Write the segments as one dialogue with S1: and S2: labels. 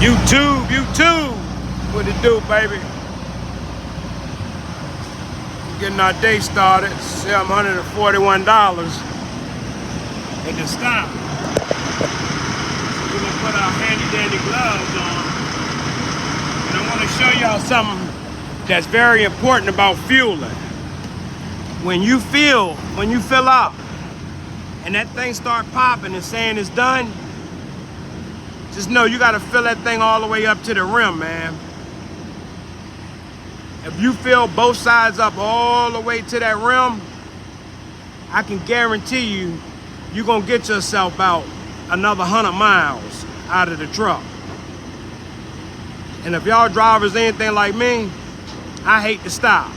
S1: YouTube, what it do, baby? Getting our day started, $741 at the stop. We're gonna put our handy dandy gloves on. And I wanna show y'all something that's very important about fueling. When you fill up and that thing start popping and saying it's done, just know you gotta fill that thing all the way up to the rim, man. If you fill both sides up all the way to that rim, I can guarantee you, you're gonna get yourself about another 100 miles out of the truck. And if y'all drivers anything like me, I hate to stop.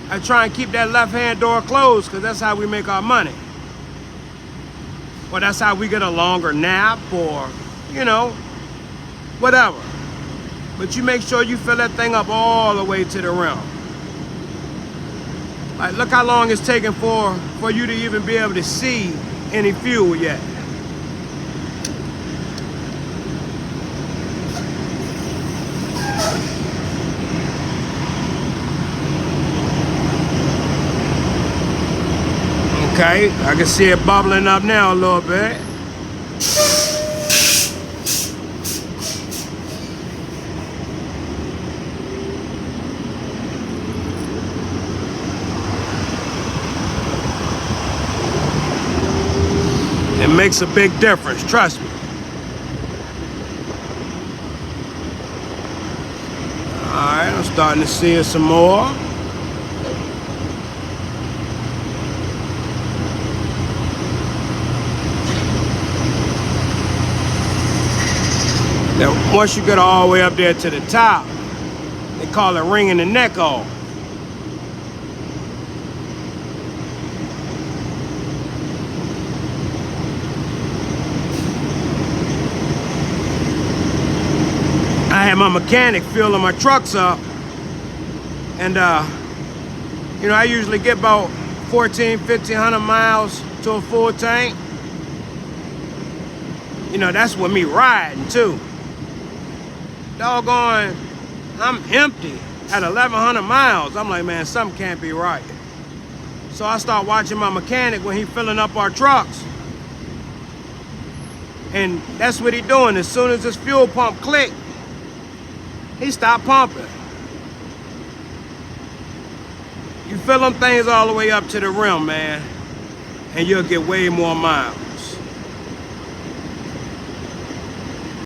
S1: I try and keep that left-hand door closed because that's how we make our money. Or that's how we get a longer nap or, you know, whatever. But you make sure you fill that thing up all the way to the rim. Like, look how long it's taking for you to even be able to see any fuel yet. Okay, I can see it bubbling up now a little bit. It makes a big difference, trust me. All right, I'm starting to see it some more. Now, once you get all the way up there to the top, they call it wringing the neck off. I had my mechanic filling my trucks up, and you know, I usually get about 1,500 miles to a full tank. You know, that's with me riding too. Doggone, I'm empty at 1,100 miles. I'm like, man, something can't be right. So I start watching my mechanic when he filling up our trucks. And that's what he doing. As soon as this fuel pump clicked, he stopped pumping. You fill them things all the way up to the rim, man, and you'll get way more miles.